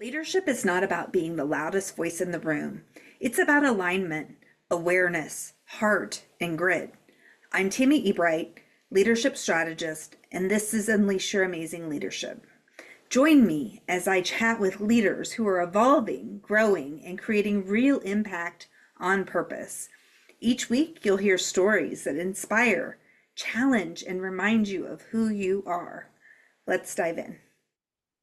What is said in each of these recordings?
Leadership is not about being the loudest voice in the room. It's about alignment, awareness, heart, and grit. I'm Tammy Ebright, leadership strategist, and this is Unleash Your Amazing Leadership. Join me as I chat with leaders who are evolving, growing, and creating real impact on purpose. Each week, you'll hear stories that inspire, challenge, and remind you of who you are. Let's dive in.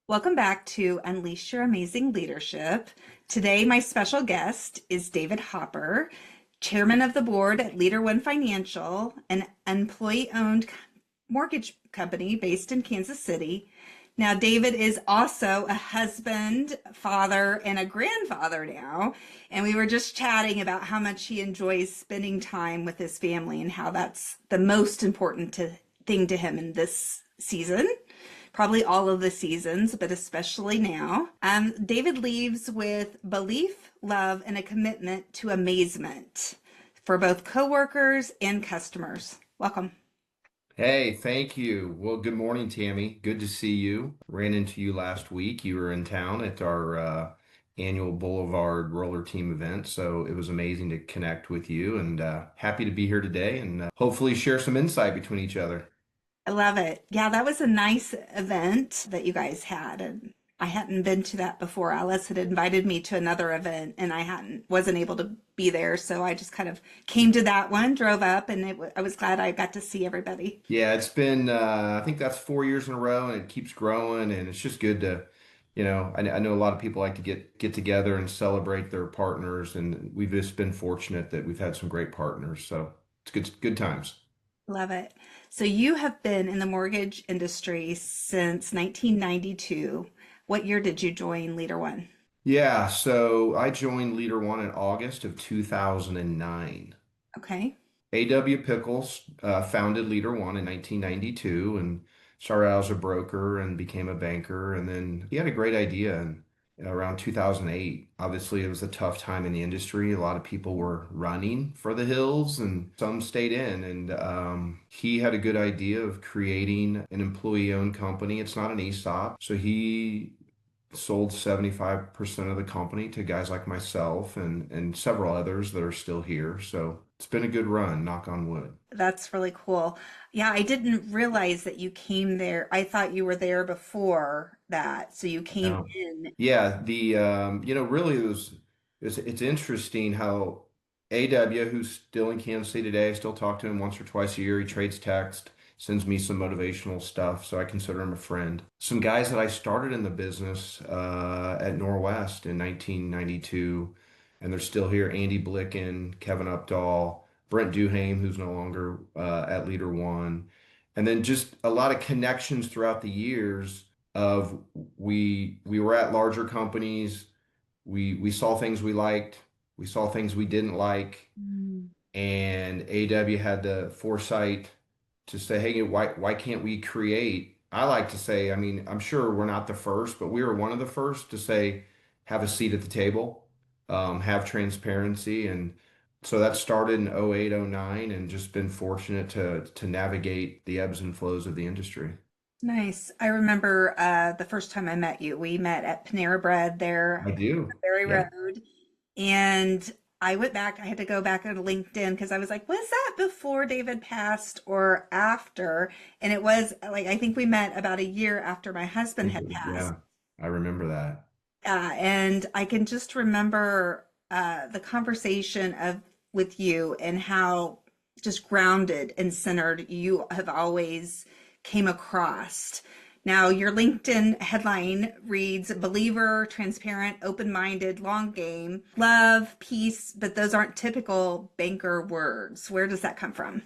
Welcome back to Unleash Your Amazing Leadership. Today, my special guest is David Hopper, chairman of the board at LeaderOne Financial, an employee-owned mortgage company based in Kansas City. Now, David is also a husband, father, and a grandfather now. And we were just chatting about how much he enjoys spending time with his family and how that's the most important thing to him in this season. Probably all of the seasons, but especially now. David leaves with belief, love, and a commitment to amazement for both coworkers and customers. Welcome. Hey, thank you. Well, good morning, Tammy. Good to see you. Ran into you last week. You were in town at our annual Boulevard Roller Team event, so it was amazing to connect with you and happy to be here today and hopefully share some insight between each other. I love it. Yeah, that was a nice event that you guys had. And I hadn't been to that before. Alice had invited me to another event and wasn't able to be there. So I just kind of came to that one, drove up, and I was glad I got to see everybody. Yeah, it's been, I think that's 4 years in a row and it keeps growing and it's just good to, I know a lot of people like to get together and celebrate their partners and we've just been fortunate that we've had some great partners. So it's good times. Love it. So you have been in the mortgage industry since 1992. What year did you join Leader One? Yeah, so I joined LeaderOne in August of 2009. Okay. A.W. Pickles founded LeaderOne in 1992 and started out as a broker and became a banker. And then he had a great idea in around 2008. Obviously, it was a tough time in the industry. A lot of people were running for the hills and some stayed in. And he had a good idea of creating an employee-owned company. It's not an ESOP. So he sold 75% of the company to guys like myself and several others that are still here. So it's been a good run, knock on wood. That's really cool. Yeah, I didn't realize that you came there. I thought you were there before that. So you came No. in. Yeah, really it's interesting how AW, who's still in Kansas City today, I still talk to him once or twice a year. He trades text, sends me some motivational stuff, so I consider him a friend. Some guys that I started in the business at Norwest in 1992, and they're still here. Andy Blicken, Kevin Updahl, Brent Duhame, who's no longer at Leader One, and then just a lot of connections throughout the years of we were at larger companies. We saw things we liked, we saw things we didn't like, Mm. and AW had the foresight to say, hey, why can't we create? I like to say, I mean, I'm sure we're not the first, but we were one of the first to say, have a seat at the table, have transparency. And so that started in 08, 09, and just been fortunate to navigate the ebbs and flows of the industry. Nice. I remember the first time I met you. We met at Panera Bread I there on do. the Berry Yeah. Road. And I went back, I had to go back on LinkedIn because I was like, was that before David passed or after? And it was like, I think we met about a year after my husband had passed. Yeah, I remember that. And I can just remember the conversation of with you and how just grounded and centered you have always came across. Now, your LinkedIn headline reads believer, transparent, open-minded, long game, love, peace, but those aren't typical banker words. Where does that come from?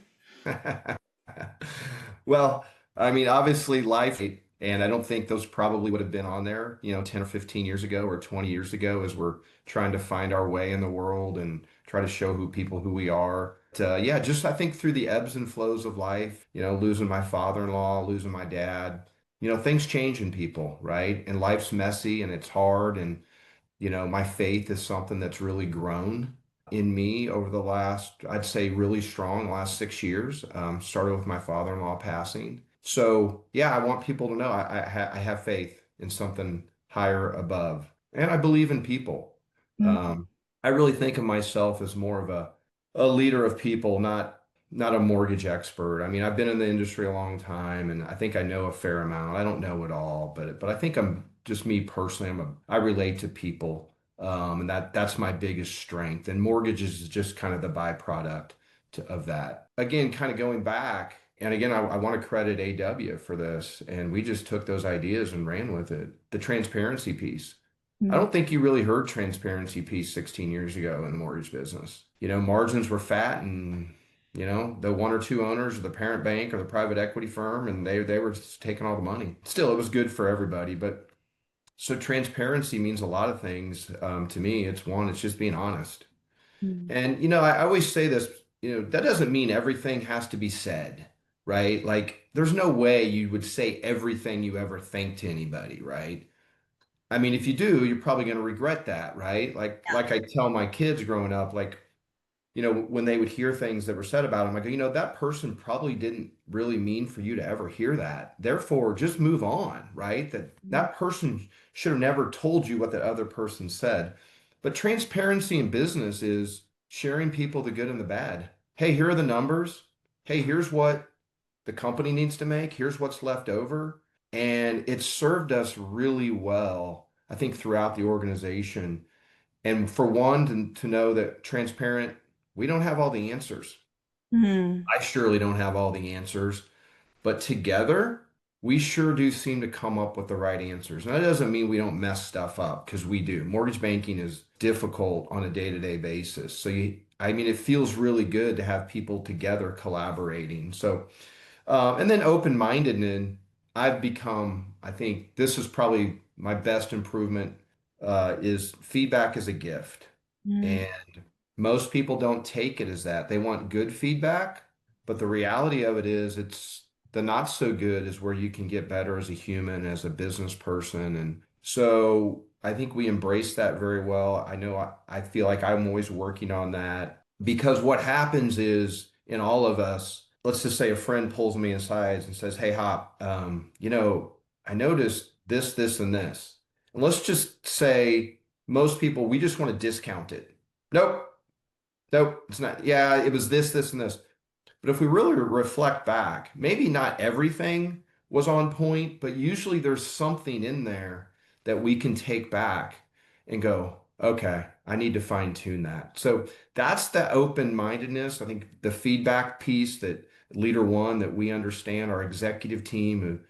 Well, I mean, obviously life, and I don't think those probably would have been on there, 10 or 15 years ago or 20 years ago as we're trying to find our way in the world and try to show who we are. But, yeah, just I think through the ebbs and flows of life, losing my father-in-law, losing my dad, things change in people, right? And life's messy and it's hard. And my faith is something that's really grown in me over the last, I'd say, really strong last 6 years. Started with my father-in-law passing. So yeah, I want people to know I have faith in something higher above. and I believe in people. Mm, I really think of myself as more of a leader of people, not a mortgage expert. I mean, I've been in the industry a long time, and I think I know a fair amount. I don't know it all, but I think I'm just me personally. I relate to people, and that's my biggest strength. And mortgages is just kind of the byproduct of that. Again, kind of going back, and again, I want to credit AW for this, and we just took those ideas and ran with it. The transparency piece. I mm, don't think you really heard transparency piece 16 years ago in the mortgage business. Margins were fat and the one or two owners of the parent bank or the private equity firm, and they were just taking all the money. Still, it was good for everybody, but so transparency means a lot of things to me. It's just being honest. mm, And I always say this, that doesn't mean everything has to be said, right? Like there's no way you would say everything you ever think to anybody, right? I mean, if you do, you're probably going to regret that, right? Like I tell my kids growing up, like, when they would hear things that were said about them, I go, that person probably didn't really mean for you to ever hear that. Therefore, just move on, right? mm, That person should have never told you what that other person said. But transparency in business is sharing people the good and the bad. Hey, here are the numbers. Hey, here's what the company needs to make. Here's what's left over. And it's served us really well, I think, throughout the organization. And for one, to know that transparent, we don't have all the answers. mm, I surely don't have all the answers, but together, we sure do seem to come up with the right answers. Now, that doesn't mean we don't mess stuff up because we do. Mortgage banking is difficult on a day-to-day basis. I mean, it feels really good to have people together collaborating. So, and then open-minded, and I've become, I think this is probably my best improvement, is feedback is a gift. mm, And most people don't take it as that. They want good feedback, but the reality of it is it's the not so good is where you can get better as a human, as a business person. And so I think we embrace that very well. I know I feel like I'm always working on that because what happens is in all of us, let's just say a friend pulls me aside and says, "Hey, Hop, I noticed this, this, and this." And let's just say most people, we just want to discount it. Nope. Nope, it's not. Yeah, it was this, this, and this. But if we really reflect back, maybe not everything was on point, but usually there's something in there that we can take back and go, okay, I need to fine tune that. So that's the open-mindedness. I think the feedback piece that LeaderOne, that we understand, our executive team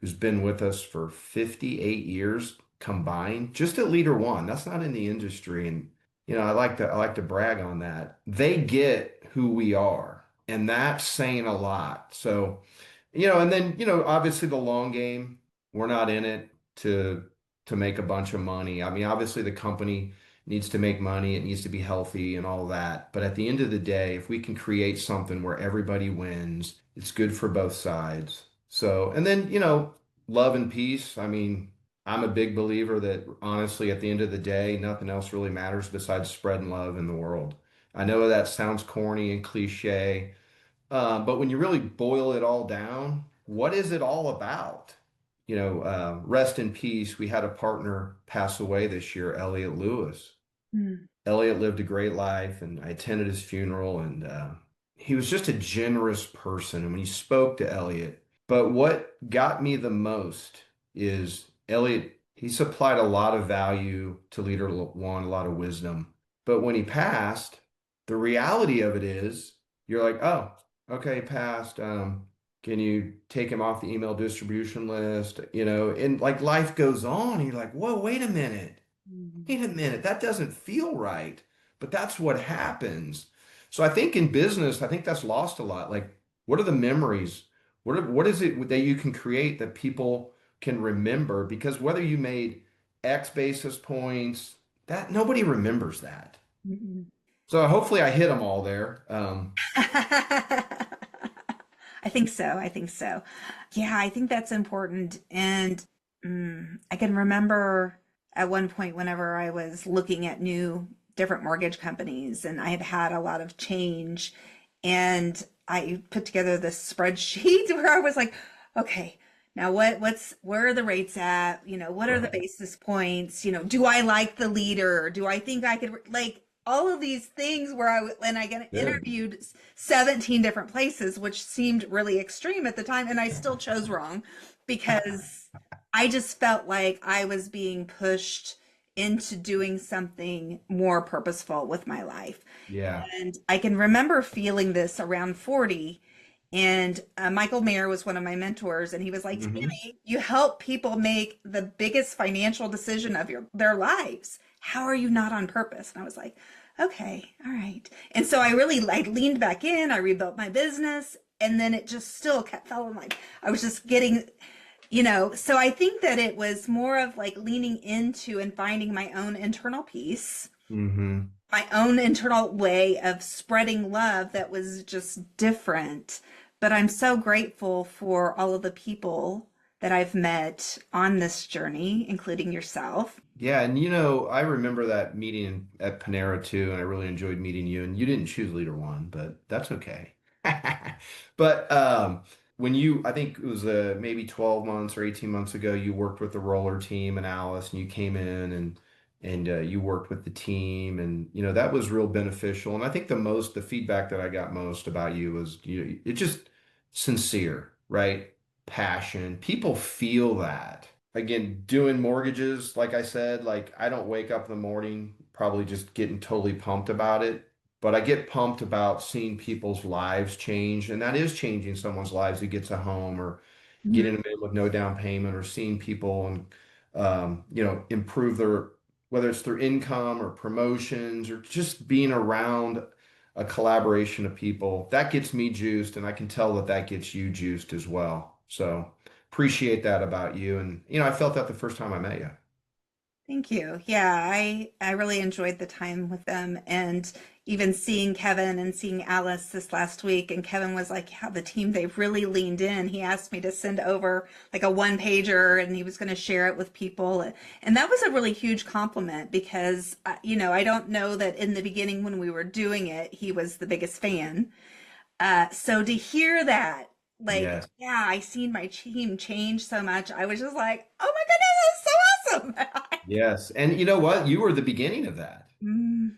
who's been with us for 58 years combined, just at LeaderOne. That's not in the industry. And I like to brag on that. They get who we are, and that's saying a lot. So, and then, obviously the long game, we're not in it to make a bunch of money. I mean, obviously the company needs to make money, it needs to be healthy and all that. But at the end of the day, if we can create something where everybody wins, it's good for both sides. So, and then, love and peace. I mean, I'm a big believer that honestly, at the end of the day, nothing else really matters besides spreading love in the world. I know that sounds corny and cliche, but when you really boil it all down, what is it all about? Rest in peace. We had a partner pass away this year, Elliot Lewis. mm, Elliot lived a great life, and I attended his funeral, and he was just a generous person. And when you spoke to Elliot, but what got me the most is Elliot, he supplied a lot of value to Leader One, a lot of wisdom. But when he passed, the reality of it is you're like, oh, okay, he passed. Can you take him off the email distribution list? And like life goes on. You're like, whoa, wait a minute. mm. Wait a minute, that doesn't feel right. But that's what happens. So I think in business, I think that's lost a lot. Like, what are the memories? What is it that you can create that people can remember? Because whether you made X basis points, that nobody remembers that. Mm-mm. So hopefully I hit them all there. I think so. I think so. Yeah, I think that's important. And I can remember at one point whenever I was looking at new different mortgage companies and I had had a lot of change and I put together this spreadsheet where I was like, okay, Now where are the rates at? What are the Right. basis points? Do I like the leader? Do I think I could like all of these things where and I get Good. interviewed 17 different places, which seemed really extreme at the time, and I still chose wrong because I just felt like I was being pushed into doing something more purposeful with my life. Yeah. And I can remember feeling this around 40. And Michael Mayer was one of my mentors, and he was like, Hmm. Tammy, you help people make the biggest financial decision of their lives. How are you not on purpose? And I was like, okay, all right. And so I really like leaned back in, I rebuilt my business, and then it just still kept feeling like I was just getting. So I think that it was more of like leaning into and finding my own internal peace, Hmm. my own internal way of spreading love that was just different. But I'm so grateful for all of the people that I've met on this journey, including yourself. Yeah, and I remember that meeting at Panera too, and I really enjoyed meeting you. And you didn't choose leader one, but that's okay. But when I think it was maybe 12 months or 18 months ago, you worked with the roller team and Alice, and you came in and you worked with the team, and that was real beneficial. And I think the feedback that I got most about you was it just sincere, right? Passion. People feel that. Again, doing mortgages, like I said, like I don't wake up in the morning probably just getting totally pumped about it, but I get pumped about seeing people's lives change, and that is changing someone's lives who gets a home or Mhm. getting them in with no down payment, or seeing people and improve whether it's their income or promotions or just being around a collaboration of people. That gets me juiced, and I can tell that that gets you juiced as well. So appreciate that about you. And I felt that the first time I met you. Thank you. Yeah, I really enjoyed the time with them, and even seeing Kevin and seeing Alice this last week. And Kevin was like, "Yeah, the team, they've really leaned in." He asked me to send over like a one pager, and he was going to share it with people. And that was a really huge compliment because I don't know that in the beginning when we were doing it, he was the biggest fan. So to hear that, like, Yes. yeah, I seen my team change so much. I was just like, "Oh my goodness, that's so awesome." Yes. And you know what? You were the beginning of that. Mm,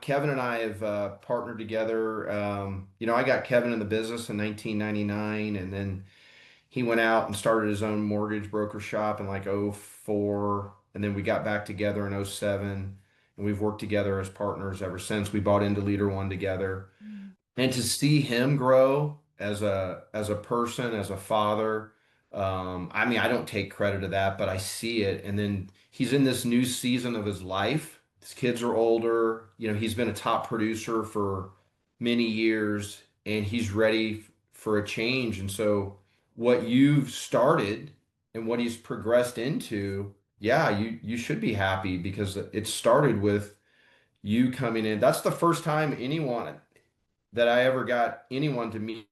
Kevin and I have partnered together. I got Kevin in the business in 1999, and then he went out and started his own mortgage broker shop in like '04, and then we got back together in '07, and we've worked together as partners ever since. We bought into Leader One together. mm, And to see him grow as a person, as a father, I mean, I don't take credit of that, but I see it. And then he's in this new season of his life. His kids are older. He's been a top producer for many years, and he's ready for a change. And so, what you've started and what he's progressed into, yeah, you should be happy because it started with you coming in. That's the first time anyone that I ever got anyone to meet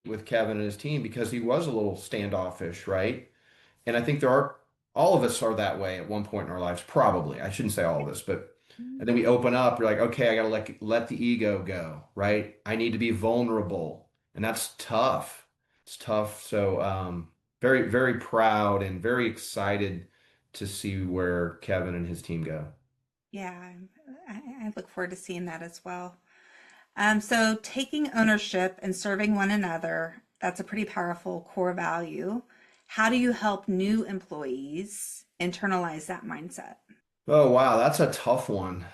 with Kevin and his team, because he was a little standoffish, right? And I think all of us are that way at one point in our lives, probably. I shouldn't say all of us, but mm. and then we open up, you're like, okay, I gotta let the ego go, right? I need to be vulnerable. And that's tough. It's tough. So very, very proud and very excited to see where Kevin and his team go. Yeah, I look forward to seeing that as well. So taking ownership and serving one another, that's a pretty powerful core value. How do you help new employees internalize that mindset? Oh wow, that's a tough one.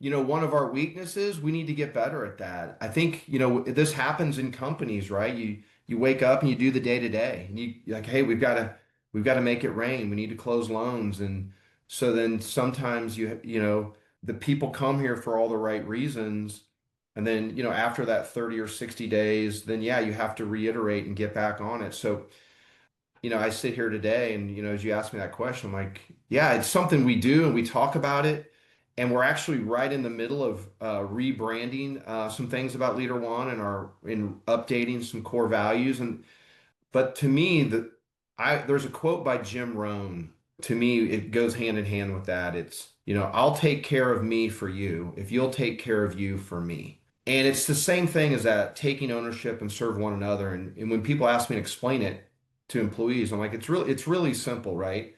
One of our weaknesses, we need to get better at that. I think, this happens in companies, right? You wake up and you do the day to day, and you're like, hey, we've got to make it rain. We need to close loans. And so then sometimes the people come here for all the right reasons. And then, after that 30 or 60 days, then yeah, you have to reiterate and get back on it. So I sit here today and, as you ask me that question, I'm like, yeah, it's something we do and we talk about it. And we're actually right in the middle of rebranding some things about Leader One and in updating some core values. But to me, there's a quote by Jim Rohn. To me, it goes hand in hand with that. It's, I'll take care of me for you if you'll take care of you for me. And it's the same thing as that taking ownership and serve one another. And when people ask me to explain it, to employees. I'm like, it's really simple, right?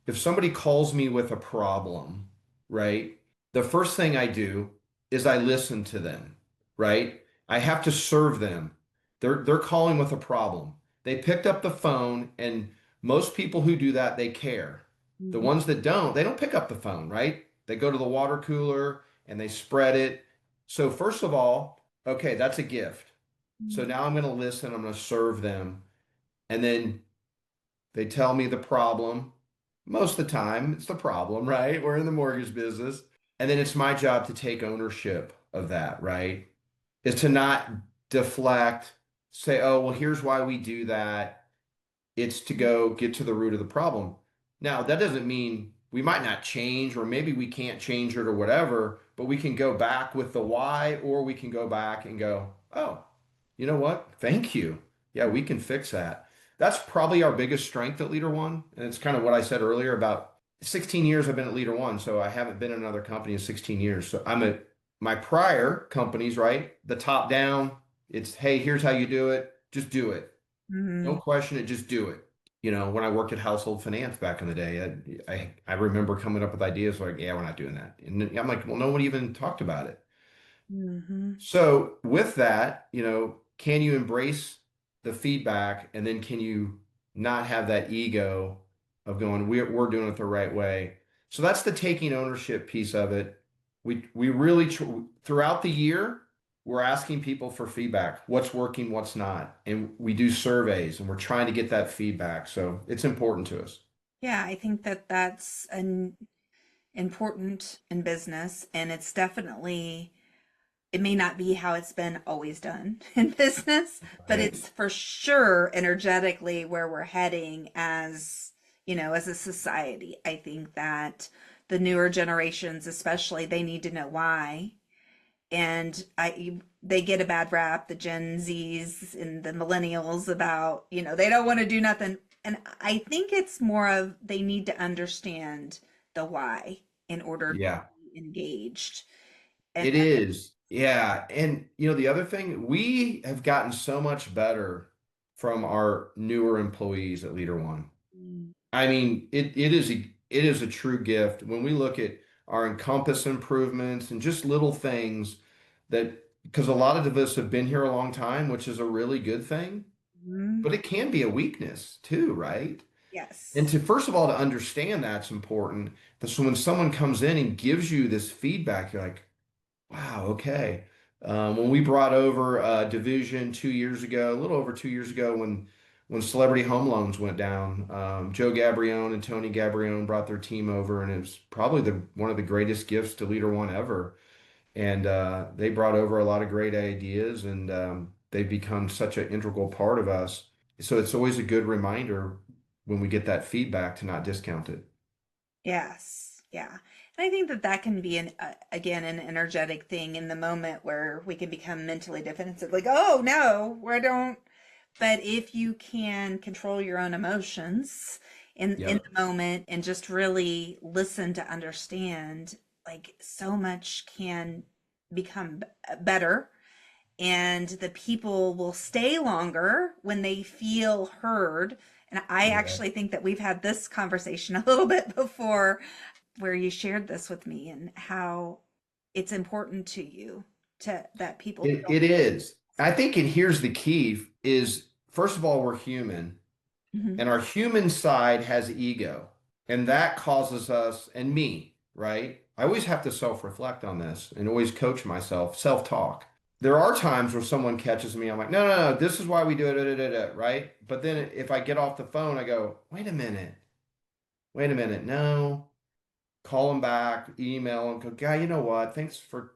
If somebody calls me with a problem, right, the first thing I do is I listen to them, right? I have to serve them. They're calling with a problem. They picked up the phone, and most people who do that, they care. The Mhm. ones that don't, they don't pick up the phone, right? They go to the water cooler and they spread it. So first of all, okay, that's a gift. So now I'm going to listen, I'm going to serve them. And then they tell me the problem. Most of the time, it's the problem, right? We're in the mortgage business. And then it's my job to take ownership of that, right? Is to not deflect, say, oh, well, here's why we do that. It's to go get to the root of the problem. Now, that doesn't mean we might not change, or maybe we can't change it or whatever, but we can go back with the why, or we can go back and go, oh, you know what? Thank you. Yeah, we can fix that. That's probably our biggest strength at LeaderOne. And it's kind of what I said earlier about 16 years I've been at LeaderOne. So I haven't been in another company in 16 years. So I'm at my prior companies, right? The top down, it's, hey, here's how you do it. Just do it. Mhm. Don't question it, just do it. When I worked at household finance back in the day, I remember coming up with ideas like, yeah, we're not doing that. And I'm like, well, no one even talked about it. Mhm. So with that, can you embrace the feedback, and then can you not have that ego of going, we're doing it the right way? So that's the taking ownership piece of it. We really throughout the year, we're asking people for feedback. What's working, what's not, and we do surveys, and we're trying to get that feedback. So it's important to us. Yeah, I think that that's an important in business, and it's definitely, it may not be how it's been always done in business, but Right. it's for sure energetically where we're heading as, as a society. I think that the newer generations, especially, they need to know why. And they get a bad rap, the Gen Zs and the millennials, about, they don't want to do nothing. And I think it's more of they need to understand the why in order to Yeah. be engaged. And It is. Yeah. And the other thing, we have gotten so much better from our newer employees at LeaderOne. I mean, it is a true gift when we look at our Encompass improvements and just little things that, because a lot of us have been here a long time, which is a really good thing, Mhm. but it can be a weakness too, right? And Yes. to first of all, to understand that's important. So when someone comes in and gives you this feedback, you're like, wow, okay. When we brought over Division 2 years ago, a little over 2 years ago, when Celebrity Home Loans went down, Joe Gabrione and Tony Gabrione brought their team over, and it was probably the one of the greatest gifts to LeaderOne ever. And they brought over a lot of great ideas, and they've become such an integral part of us. So it's always a good reminder when we get that feedback to not discount it. Yes. Yeah. And I think that that can be again, an energetic thing in the moment where we can become mentally defensive, like, oh no, I don't. But if you can control your own emotions in Yep. the moment and just really listen to understand, like, so much can become better, and the people will stay longer when they feel heard. And I Yeah. actually think that we've had this conversation a little bit before, where you shared this with me and how it's important to you to that people feel. It is. I think, and here's the key is, first of all, we're human, Mhm. and our human side has ego, and that causes us, and me, right? I always have to self-reflect on this and always coach myself, self-talk. There are times where someone catches me, I'm like, no, no, no, this is why we do it, right? But then if I get off the phone, I go, wait a minute, no, call them back, email them, go, guy, you know what? Thanks for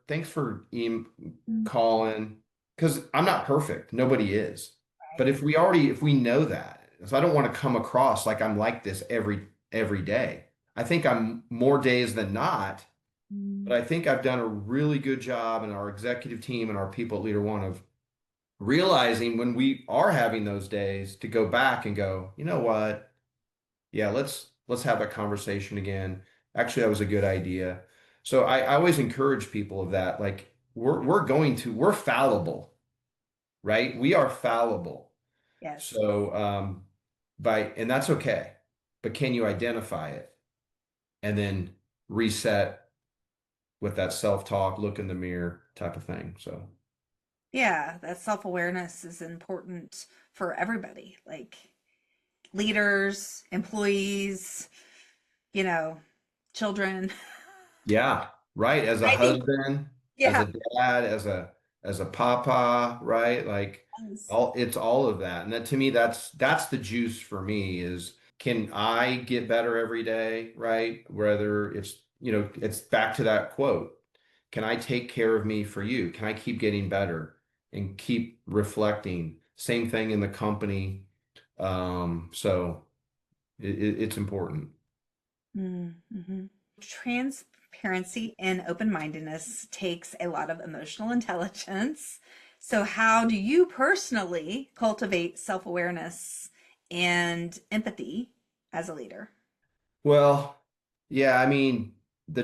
calling, because I'm not perfect. Nobody is. But if we know that, so I don't want to come across like I'm like this every day. I think I'm more days than not, but Mm. I think I've done a really good job, in our executive team and our people at Leader One, of realizing when we are having those days to go back and go, you know what? Yeah, let's have a conversation again. Actually, that was a good idea. So I always encourage people of that. Like, we're fallible, right? We are fallible. Yes. So and that's okay. But can you identify it and then reset with that self-talk, look in the mirror type of thing? So, Yeah, that self-awareness is important for everybody, like leaders, employees, you know, children. yeah, right. As a I think, husband, as yeah. a dad, as a papa, right? Like Yes. all it's all of that. And that to me, that's the juice for me is can I get better every day, right? Whether it's, it's back to that quote. Can I take care of me for you? Can I keep getting better and keep reflecting? Same thing in the company. So it's important. Mm-hmm. Transparency and open-mindedness takes a lot of emotional intelligence. So, how do you personally cultivate self-awareness and empathy as a leader? Well, yeah, I mean, the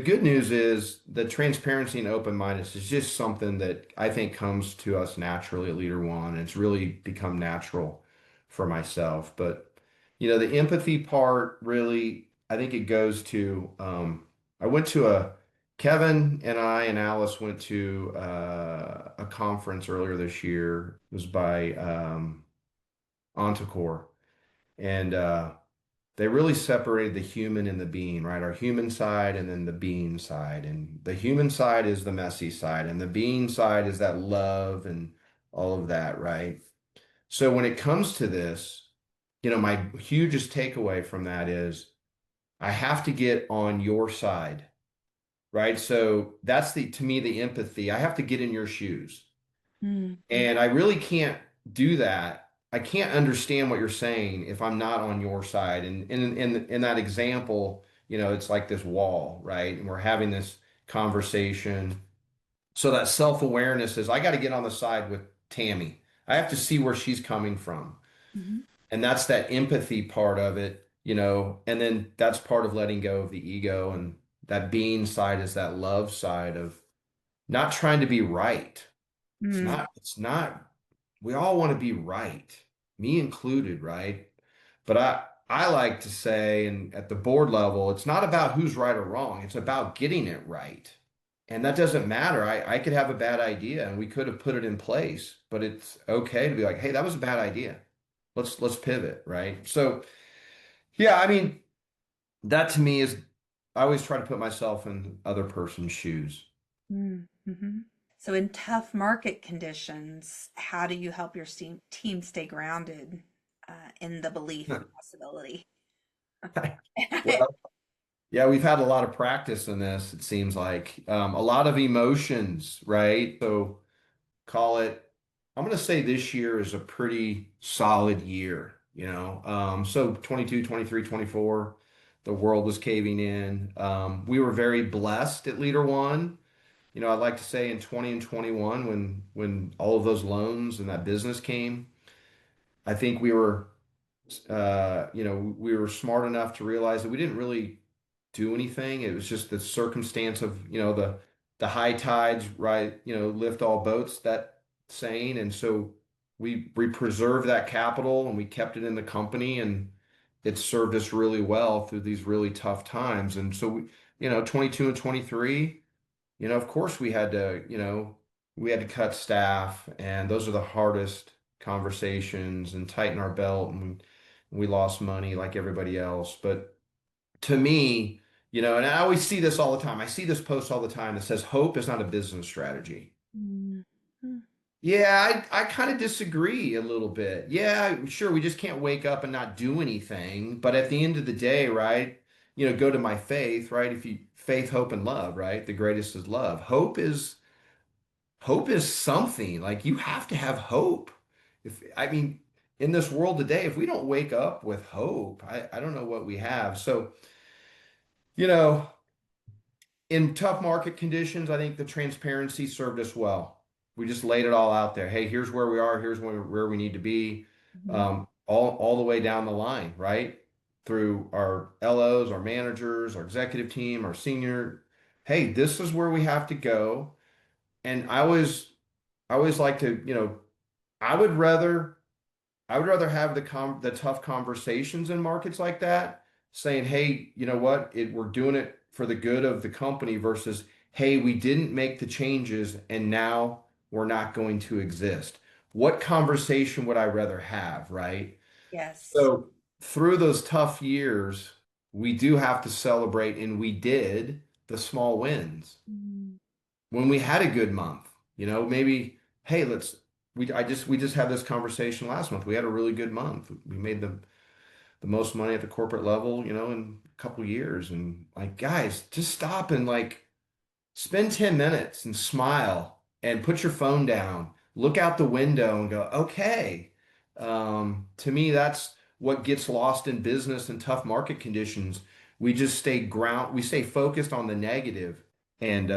good news is the transparency and open-mindedness is just something that I think comes to us naturally at Leader One. It's really become natural for myself. But, the empathy part really, I think it goes to, I went to Kevin and I and Alice went to a conference earlier this year. It was by Ontacore. And they really separated the human and the being, right? Our human side and then the being side. And the human side is the messy side, and the being side is that love and all of that, right? So when it comes to this, my hugest takeaway from that is I have to get on your side, right? So that's to me, the empathy. I have to get in your shoes. Mm-hmm. And I really can't do that. I can't understand what you're saying if I'm not on your side. And in that example, it's like this wall, right? And we're having this conversation. So that self-awareness is I got to get on the side with Tammy. I have to see where she's coming from. Mm-hmm. And that's that empathy part of it, and then that's part of letting go of the ego. And that being side is that love side of not trying to be right. It's not, we all want to be right, me included, right? But I like to say, and at the board level, it's not about who's right or wrong. It's about getting it right. And that doesn't matter. I could have a bad idea and we could have put it in place, but it's okay to be like, hey, that was a bad idea. Let's pivot, right? So yeah, I mean, that to me is I always try to put myself in other person's shoes. Mm-hmm. So, in tough market conditions, how do you help your team stay grounded in the belief of possibility? Well, yeah, we've had a lot of practice in this, it seems like. A lot of emotions, right? So call it, I'm going to say this year is a pretty solid year, So 22, 23, 24, the world was caving in. We were very blessed at Leader One. I'd like to say in 20 and 21, when all of those loans and that business came, I think we were smart enough to realize that we didn't really do anything. It was just the circumstance of, the high tides, right, lift all boats, that saying. And so we preserved that capital and we kept it in the company, and it served us really well through these really tough times. And so 22 and 23, of course we had to cut staff, and those are the hardest conversations and tighten our belt, and we lost money like everybody else. But to me, and I always see this all the time. I see this post all the time that says hope is not a business strategy. Mhm. Yeah, I kind of disagree a little bit. Yeah, sure, we just can't wake up and not do anything. But at the end of the day, right, go to my faith, right? If you faith, hope, and love, right? The greatest is love. Hope is something. Like you have to have hope. I mean, in this world today, if we don't wake up with hope, I don't know what we have. So, you know, in tough market conditions, I think the transparency served us well. We just laid it all out there. Hey, here's where we are. Here's where we need to be. Mhm. All the way down the line, right? Through our LOs, our managers, our executive team, our senior. Hey, this is where we have to go. And I always like to, I would rather I would rather have the tough conversations in markets like that, saying, "Hey, you know what? We're doing it for the good of the company," versus, "Hey, we didn't make the changes and now we're not going to exist." What conversation would I rather have, right? Yes. So through those tough years, we do have to celebrate, and we did the small wins Mm. when we had a good month. Maybe, hey, we just had this conversation last month. We had a really good month. We made the most money at the corporate level, in a couple years. And like, guys, just stop and like spend 10 minutes and smile and put your phone down, look out the window and go, okay. To me, that's what gets lost in business and tough market conditions. We stay focused on the negative, and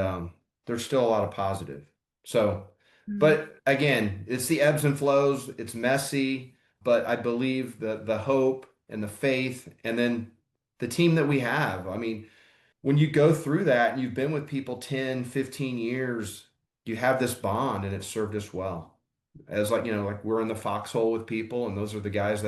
there's still a lot of positive. So, Mm. but again, it's the ebbs and flows. It's messy, but I believe the hope and the faith, and then the team that we have. I mean, when you go through that and you've been with people 10, 15 years, you have this bond and it served us well. As like, like we're in the foxhole with people, and those are the guys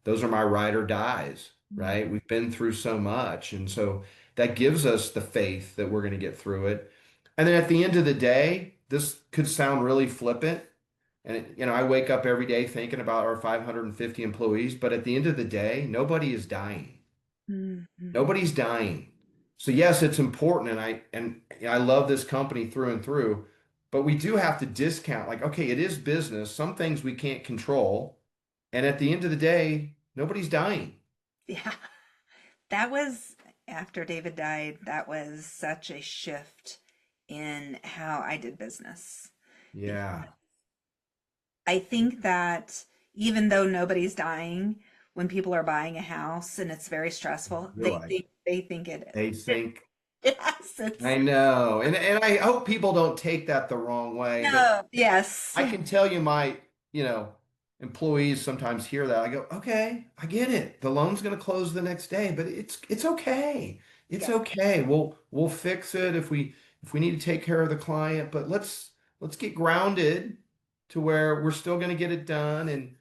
those are my ride or dies, Mm. right? We've been through so much. And so that gives us the faith that we're going to get through it. And then at the end of the day, this could sound really flippant. And I wake up every day thinking about our 550 employees, but at the end of the day, nobody is dying. Mm. Nobody's dying. So yes, it's important, and I love this company through and through, but we do have to discount, like, okay, it is business. Some things we can't control. And at the end of the day, nobody's dying. Yeah. That was after David died, that was such a shift in how I did business. Because Yeah. I think that even though nobody's dying, when people are buying a house and it's very stressful, You're like, they think it they is. think, Yes, it's I know. And I hope people don't take that the wrong way, but no, yes. I can tell you my, you know, employees sometimes hear that. I go, okay, I get it. The loan's going to close the next day, but it's okay. It's Yeah. okay. We'll fix it if we need to take care of the client, but let's get grounded to where we're still going to get it done. And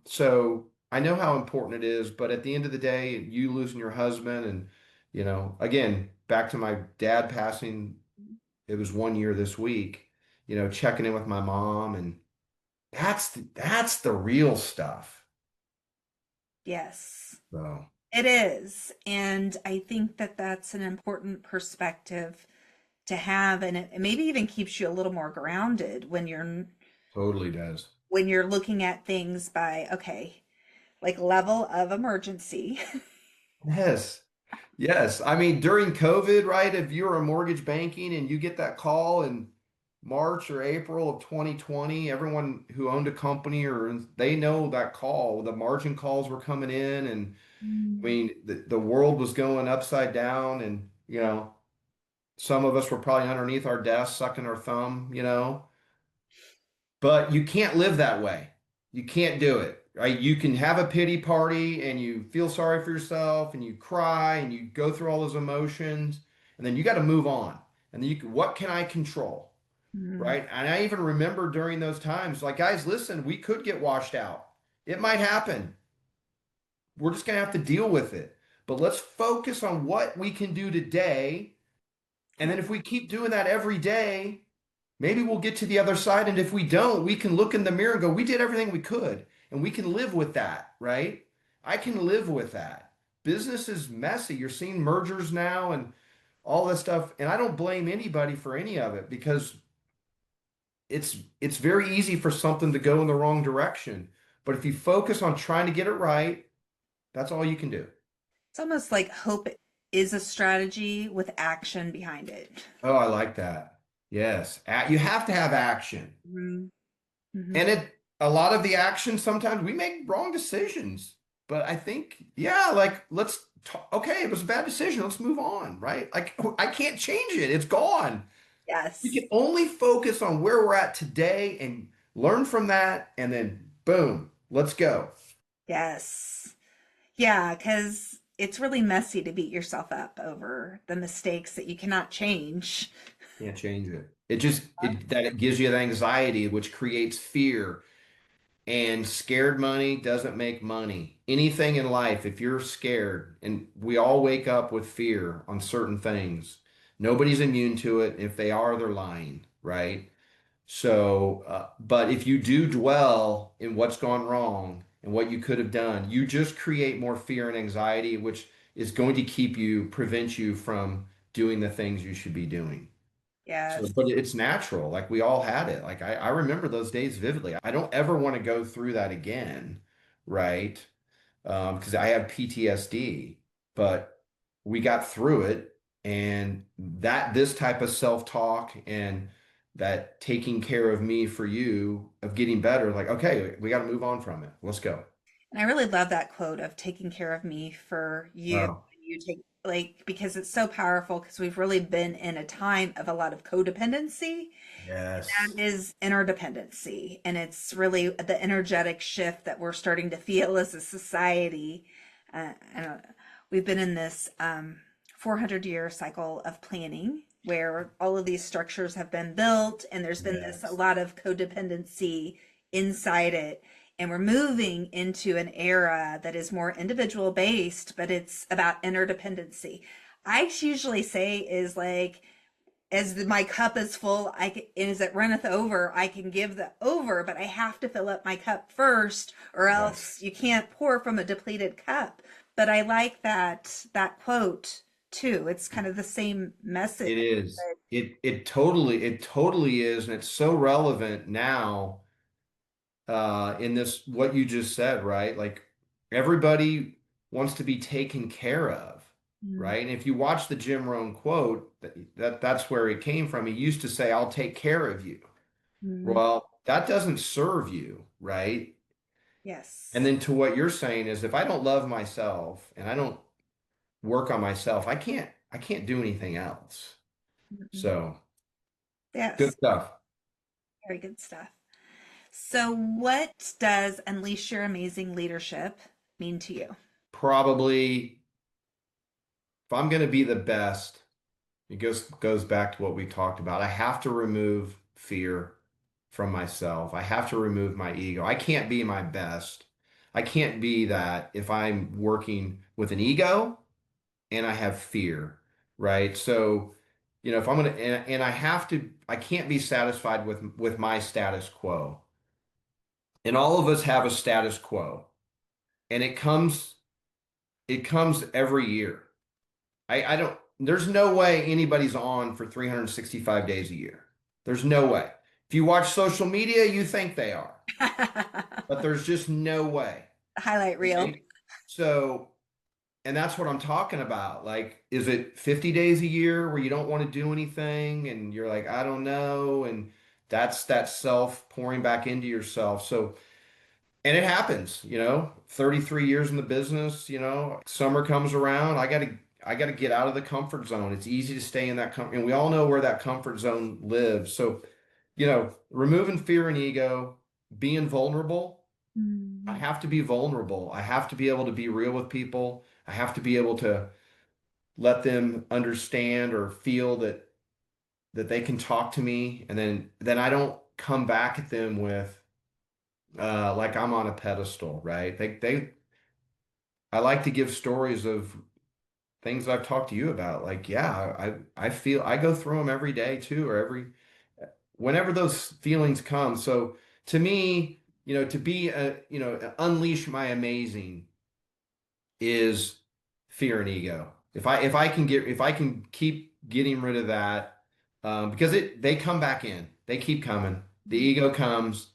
so I know how important it is, but at the end of the day, you losing your husband and again, back to my dad passing, it was 1 year this week, checking in with my mom, and that's the real stuff. Yes. So It is. And I think that that's an important perspective to have, and it maybe even keeps you a little more grounded totally does. when you're looking at things by, okay, like level of emergency. Yes. Yes. I mean, during COVID, right? If you were a mortgage banking and you get that call in March or April of 2020, everyone who owned a company or they know that call, the margin calls were coming in, and I Mm. mean, the world was going upside down, and some of us were probably underneath our desks sucking our thumb. But you can't live that way. You can't do it, right? You can have a pity party and you feel sorry for yourself and you cry and you go through all those emotions, and then you got to move on. And then what can I control, Mm. right? And I even remember during those times, like, guys, listen, we could get washed out. It might happen. We're just gonna have to deal with it. But let's focus on what we can do today. And then Yep. if we keep doing that every day, maybe we'll get to the other side. And if we don't, we can look in the mirror and go, we did everything we could. And we can live with that, right? I can live with that. Business is messy. You're seeing mergers now and all this stuff. And I don't blame anybody for any of it, because it's very easy for something to go in the wrong direction. But if you focus on trying to get it right, that's all you can do. It's almost like hope is a strategy with action behind it. Oh, I like that. Yes. You have to have action. Mm-hmm. And Mm-hmm. a lot of the action, sometimes we make wrong decisions. But I think, yeah, like let's talk, okay, it was a bad decision. Let's move on, right? Like I can't change it. It's gone. We Yes. can only focus on where we're at today and learn from that, and then boom, let's go. Yes. Yeah, because it's really messy to beat yourself up over the mistakes that you cannot change. Can't change it. It gives you the anxiety, which creates fear. And scared money doesn't make money. Anything in life, if you're scared, and we all wake up with fear on certain things, nobody's immune to it. If they are, they're lying, right? So, but if you do dwell in what's gone wrong and what you could have done, you just create more fear and anxiety, which is going to prevent you from doing the things you should be doing. So, Yes. but it's natural. Like we all had it. Like I remember those days vividly. I don't ever want to go through that again, right? Because I have PTSD, but we got through it, and that this type of self-talk and that taking care of me for you, of getting better, like, okay, we got to move on from it. Let's go. And I really love that quote of taking care of me for you. Oh, You take, like, because it's so powerful because we've really been in a time of a lot of codependency. yes. That is interdependency. And it's really the energetic shift that we're starting to feel as a society. I don't, we've been in this 400-year cycle of planning where all of these structures have been built, and there's been this a Yes. lot of codependency inside it. And we're moving into an era that is more individual based, but it's about interdependency. I usually say is like, my cup is full, and as it runneth over, I can give the over, but I have to fill up my cup first, or Yes. else you can't pour from a depleted cup. But I like that quote too. It's kind of the same message. It is. It totally is, and it's so relevant now in this what you just said, right? Like everybody wants to be taken care of, Mm, right? And if you watch the Jim Rohn quote, that's where it came from. He used to say, "I'll take care of you." mm, Well, that doesn't serve you, right? And yes. then to what you're saying is if I don't love myself and I don't work on myself, I can't do anything else. Mm-mm. So, good Yes, stuff. very good stuff. So, what does unleash your amazing leadership mean to you? Probably if I'm going to be the best, it goes back to what we talked about. I have to remove fear from myself. I have to remove my ego. I can't be my best. I can't be that if I'm working with an ego and I have fear, right? So, if I'm gonna and I can't be satisfied with my status quo. And all of us have a status quo, and it comes every year. I don't, there's no way anybody's on for 365 days a year. There's no way. If you watch social media, you think they are, but there's just no way. Highlight reel. Right? So, and that's what I'm talking about. Like, is it 50 days a year where you don't want to do anything and you're like, I don't know. And that's that self pouring back into yourself. So, and it happens, 33 years in the business, summer comes around, I got to get out of the comfort zone. It's easy to stay in that comfort, and we all know where that comfort zone lives. So, removing fear and ego, being vulnerable. I Mm, have to be vulnerable. I have to be able to be real with people. I have to be able to let them understand or feel that they can talk to me, and then I don't come back at them with like I'm on a pedestal, right? I like to give stories of things I've talked to you about. Like, yeah, I feel I go through them every day too, or whenever those feelings come. So to me, to be unleash my amazing is fear and ego. If I can keep getting rid of that, because they come back in, they keep coming. The mm, ego comes.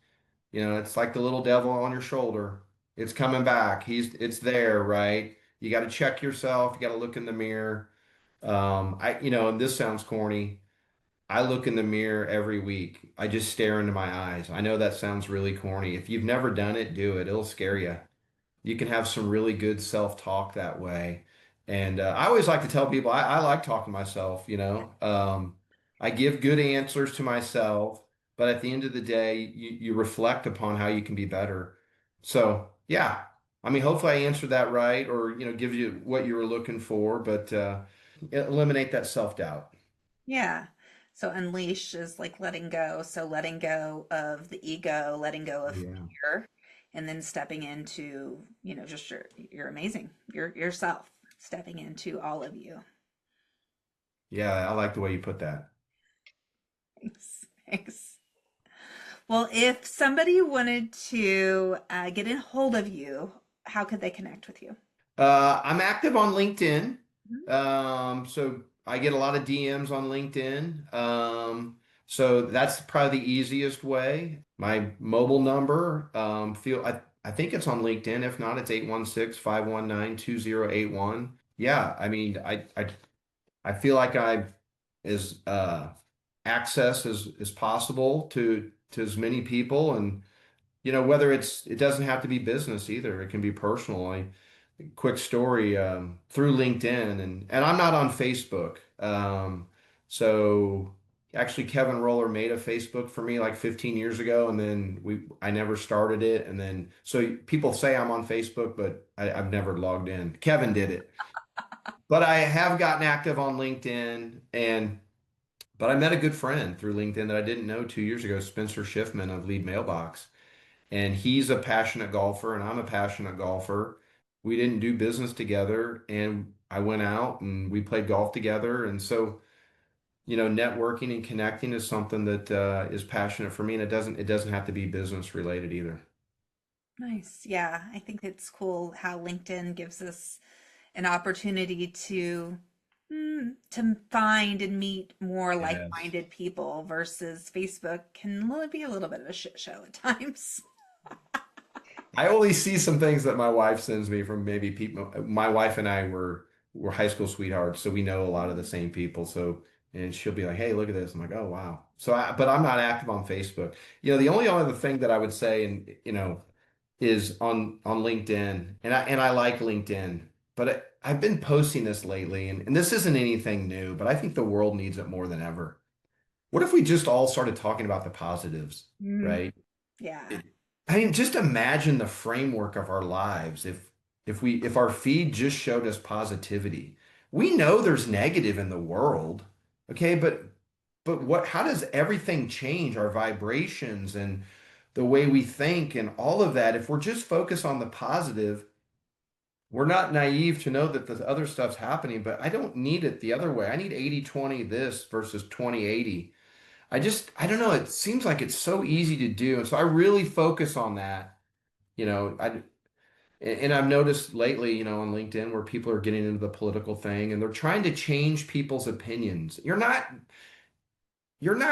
It's like the little devil on your shoulder. It's coming back. It's there, right? You got to check yourself. You got to look in the mirror. And this sounds corny. I look in the mirror every week. I just stare into my eyes. I know that sounds really corny. If you've never done it, do it. It'll scare you. You can have some really good self-talk that way. And I always like to tell people I like talking to myself. I give good answers to myself, but at the end of the day, you reflect upon how you can be better. So, yeah, I mean, hopefully I answered that right or, give you what you were looking for, but eliminate that self-doubt. yeah. So unleash is like letting go. So letting go of the ego, letting go of Yeah. fear. and then stepping into, just you're amazing, yourself, stepping into all of you. Yeah, I like the way you put that. Thanks. Thanks. Well, if somebody wanted to get in hold of you, how could they connect with you? I'm active on LinkedIn. Mhm. So I get a lot of DMs on LinkedIn. So that's probably the easiest way. My mobile number, I think it's on LinkedIn. If not, it's 816-519-2081. Yeah, I mean, I feel like I as access as possible to as many people, and whether it doesn't have to be business either. It can be personal. Quick story, through LinkedIn, and I'm not on Facebook. So actually Kevin Roller made a Facebook for me like 15 years ago, and then I never started it. And then so people say I'm on Facebook, but I've never logged in. Kevin did it. But I have gotten active on LinkedIn, but I met a good friend through LinkedIn that I didn't know 2 years ago, Spencer Schiffman of Lead Mailbox. And he's a passionate golfer, and I'm a passionate golfer. We didn't do business together, and I went out and we played golf together. And so, networking and connecting is something that is passionate for me, and it doesn't have to be business related either. Nice. Yeah, I think it's cool how LinkedIn gives us an opportunity to find and meet more Yes. like-minded people versus Facebook can be a little bit of a shit show at times. I only see some things that my wife sends me from maybe people. My wife and I were high school sweethearts, so we know a lot of the same people. So, and she'll be like, "Hey, look at this." I'm like, "Oh, wow." But I'm not active on Facebook. The only other thing that I would say, and is on LinkedIn, and I like LinkedIn, but I've been posting this lately, and this isn't anything new, but I think the world needs it more than ever. What if we just all started talking about the positives, Mm, right? yeah. It, I mean, just imagine the framework of our lives if our feed just showed us positivity. We know there's negative in the world, okay, but how does everything change our vibrations and the way we think and all of that if we're just focused on the positive? We're not naive to know that the other stuff's happening, but I don't need it the other way. I need 80/20 this versus 20/80. I don't know. It seems like it's so easy to do. And so I really focus on that. You know, I, and I've noticed lately, on LinkedIn where people are getting into the political thing and they're trying to change people's opinions. You're not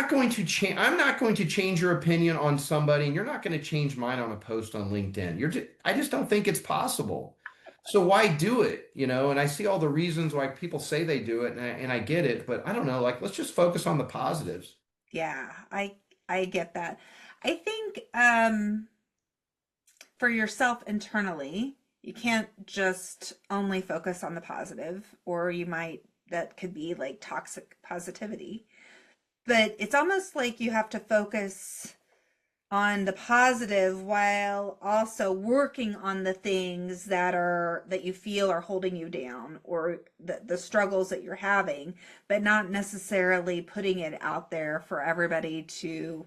going to change. I'm not going to change your opinion on somebody, and you're not going to change mine on a post on LinkedIn. I just don't think it's possible. So why do it? And I see all the reasons why people say they do it, and I get it, but I don't know. Like, let's just focus on the positives. Yeah, I get that. I think for yourself internally, you can't just only focus on the positive, or that could be like toxic positivity. But it's almost like you have to focus on the positive while also working on the things that you feel are holding you down, or the struggles that you're having, but not necessarily putting it out there for everybody to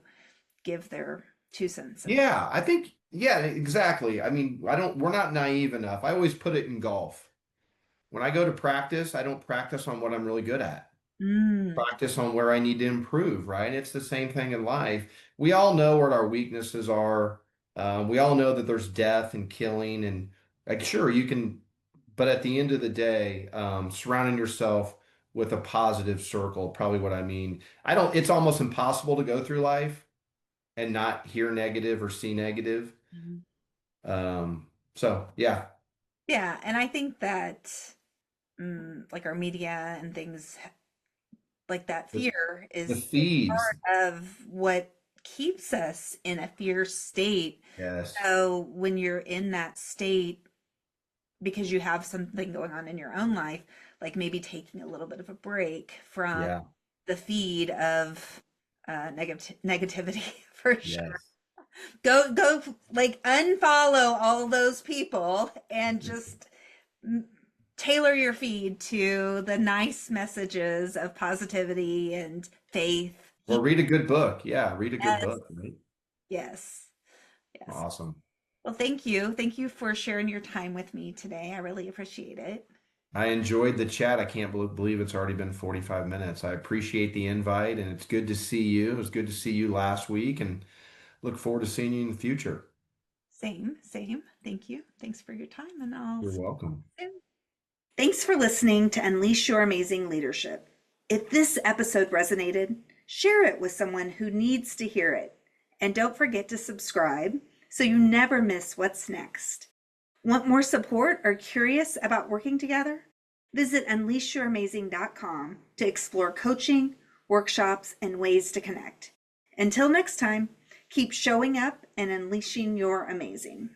give their 2 cents in. Yeah, yeah, exactly. I mean, we're not naive enough. I always put it in golf. When I go to practice, I don't practice on what I'm really good at. Mm, Practice on where I need to improve, right? It's the same thing in life. We all know what our weaknesses are. We all know that there's death and killing, and like, sure, you can, but at the end of the day, surrounding yourself with a positive circle, probably what I mean. It's almost impossible to go through life and not hear negative or see negative. mhm. So yeah, Yeah, and I think that like our media and things like that, the, fear the is feeds, part of what keeps us in a fear state. yes, So when you're in that state because you have something going on in your own life, like maybe taking a little bit of a break from yeah, the feed of negativity for sure. yes. Go like unfollow all those people and just mm, tailor your feed to the nice messages of positivity and faith. Or read a good book. Yeah, read a good Yes, book, right? yes, yes. Awesome. Well, thank you. Thank you for sharing your time with me today. I really appreciate it. I enjoyed the chat. I can't believe it's already been 45 minutes. I appreciate the invite and it's good to see you. It was good to see you last week and look forward to seeing you in the future. Same, same. Thank you. Thanks for your time, and I'll You're see welcome. you soon. Thanks for listening to Unleash Your Amazing Leadership. If this episode resonated, share it with someone who needs to hear it. And don't forget to subscribe so you never miss what's next. Want more support or curious about working together? Visit unleashyouramazing.com to explore coaching, workshops, and ways to connect. Until next time, keep showing up and unleashing your amazing.